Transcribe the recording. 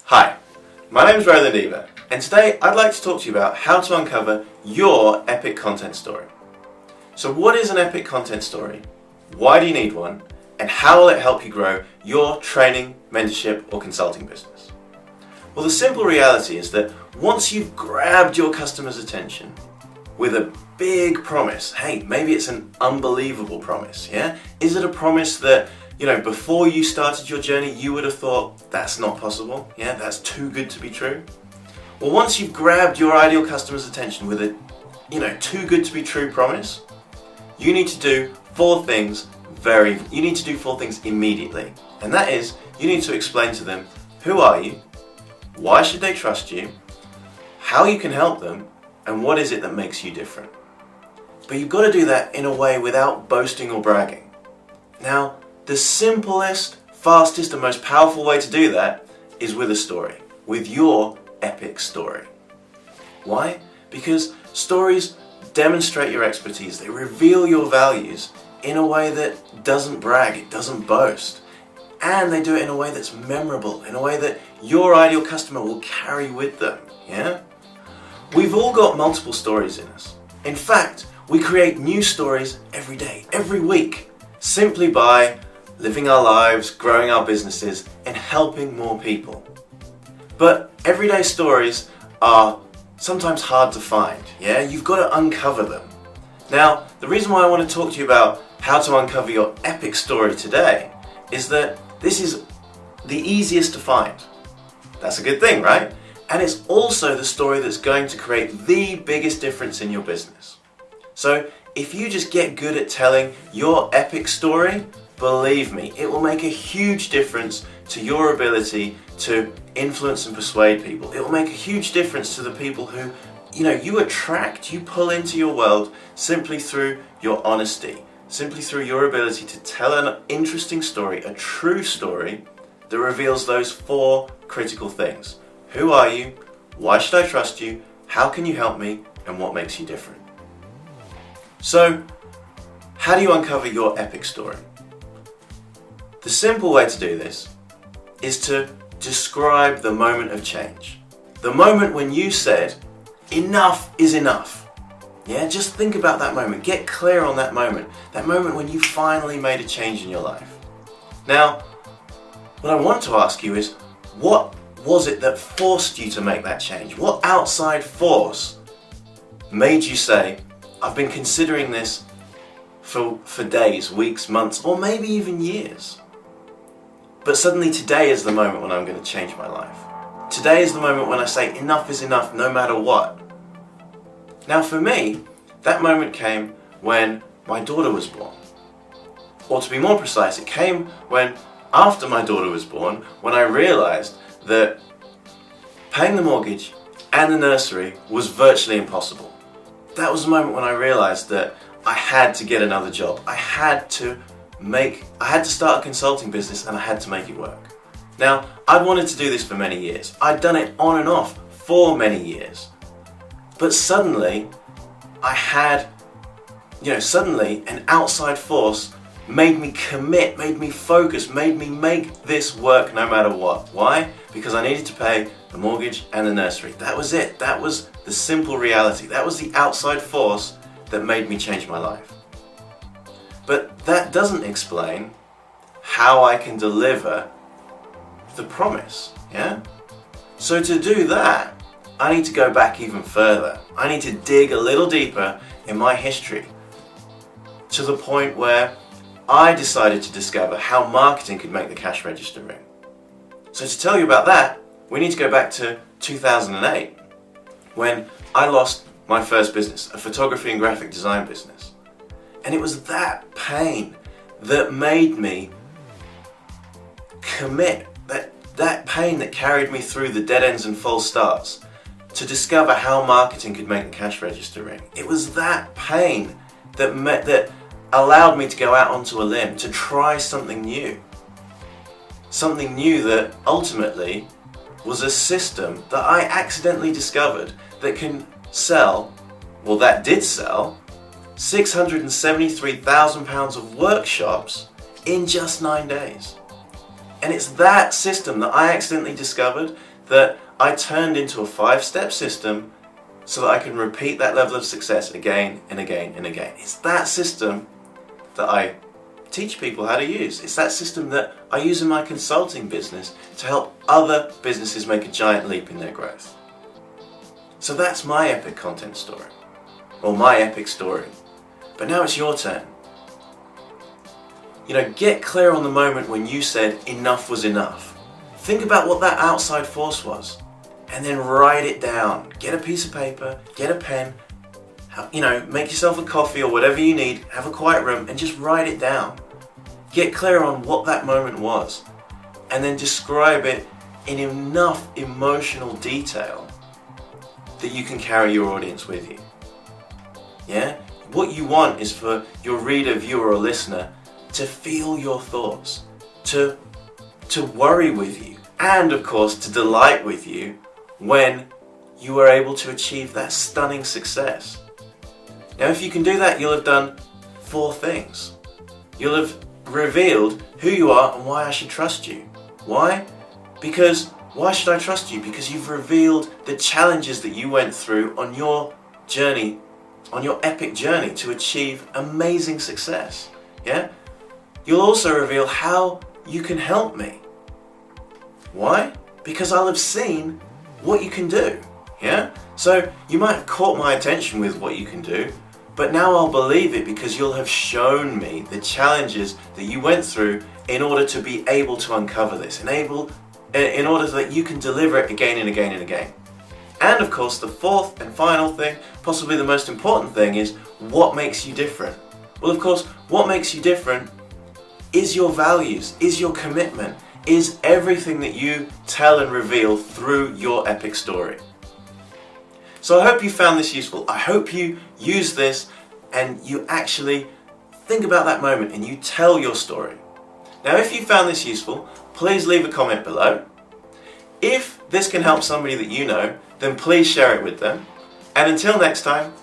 Hi, my name is Roland Eva, and today I'd like to talk to you about how to uncover your epic content story. So what is an epic content story? Why do you need one? And how will it help you grow your training, mentorship, or consulting business? Well, the simple reality is that once you've grabbed your customer's attention with a big promise, hey, maybe it's an unbelievable promise, yeah? Is it a promise that, before you started your journey, you would have thought, that's not possible, yeah, that's too good to be true? Well, once you've grabbed your ideal customer's attention with a, too good to be true promise, you need to do four things immediately. And that is, you need to explain to them, who are you? Why should they trust you? How you can help them? And what is it that makes you different? But you've got to do that in a way without boasting or bragging. Now, the simplest, fastest, and most powerful way to do that is with a story, with your epic story. Why? Because stories demonstrate your expertise, they reveal your values in a way that doesn't brag, it doesn't boast. And they do it in a way that's memorable, in a way that your ideal customer will carry with them, yeah? We've all got multiple stories in us. In fact, we create new stories every day, every week, simply by living our lives, growing our businesses, and helping more people. But everyday stories are sometimes hard to find, yeah? You've got to uncover them. Now, the reason why I want to talk to you about how to uncover your epic story today is that this is the easiest to find. That's a good thing, right? And it's also the story that's going to create the biggest difference in your business. So if you just get good at telling your epic story, believe me, it will make a huge difference to your ability to influence and persuade people. It will make a huge difference to the people who, you attract, you pull into your world simply through your honesty, simply through your ability to tell an interesting story, a true story that reveals those four critical things. Who are you? Why should I trust you? How can you help me? And what makes you different? So, how do you uncover your epic story? The simple way to do this is to describe the moment of change. The moment when you said, enough is enough. Yeah, just think about that moment. Get clear on that moment. That moment when you finally made a change in your life. Now, what I want to ask you is, what was it that forced you to make that change? What outside force made you say, I've been considering this for days, weeks, months, or maybe even years. But suddenly today is the moment when I'm going to change my life. Today is the moment when I say enough is enough no matter what. Now for me, that moment came when my daughter was born. Or to be more precise, it came after my daughter was born, when I realized that paying the mortgage and the nursery was virtually impossible. That was the moment when I realized that I had to get another job. I had to start a consulting business and I had to make it work. Now, I'd wanted to do this for many years. I'd done it on and off for many years. But suddenly, suddenly an outside force made me commit, made me focus, made me make this work no matter what. Why? Because I needed to pay the mortgage and the nursery. That was it. That was the simple reality. That was the outside force that made me change my life. But that doesn't explain how I can deliver the promise, yeah? So to do that, I need to go back even further. I need to dig a little deeper in my history to the point where I decided to discover how marketing could make the cash register ring. So to tell you about that, we need to go back to 2008, when I lost my first business, a photography and graphic design business. And it was that pain that made me commit, that pain that carried me through the dead ends and false starts to discover how marketing could make the cash register ring. It was that pain that allowed me to go out onto a limb, to try something new. Something new that ultimately was a system that I accidentally discovered that can sell, well, that did sell, £673,000 of workshops in just 9 days. And it's that system that I accidentally discovered that I turned into a 5-step system so that I can repeat that level of success again and again and again. It's that system that I teach people how to use. It's that system that I use in my consulting business to help other businesses make a giant leap in their growth. So that's my epic content story, or my epic story. But now it's your turn. Get clear on the moment when you said enough was enough. Think about what that outside force was, and then write it down. Get a piece of paper, get a pen, make yourself a coffee or whatever you need, have a quiet room, and just write it down. Get clear on what that moment was, and then describe it in enough emotional detail that you can carry your audience with you. Yeah? What you want is for your reader, viewer, or listener to feel your thoughts, to worry with you, and of course to delight with you when you are able to achieve that stunning success. Now, if you can do that, you'll have done 4 things. You'll have revealed who you are and why I should trust you. Why? Why should I trust you? Because you've revealed the challenges that you went through on your journey, on your epic journey to achieve amazing success. Yeah? You'll also reveal how you can help me. Why? Because I'll have seen what you can do. Yeah? So you might have caught my attention with what you can do, but now I'll believe it because you'll have shown me the challenges that you went through in order to be able to uncover this, in order that you can deliver it again and again and again. And of course, the 4th and final thing, possibly the most important thing, is what makes you different. Well, of course, what makes you different is your values, is your commitment, is everything that you tell and reveal through your epic story. So I hope you found this useful. I hope you use this and you actually think about that moment and you tell your story. Now, if you found this useful, please leave a comment below. If this can help somebody that you know, then please share it with them. And until next time,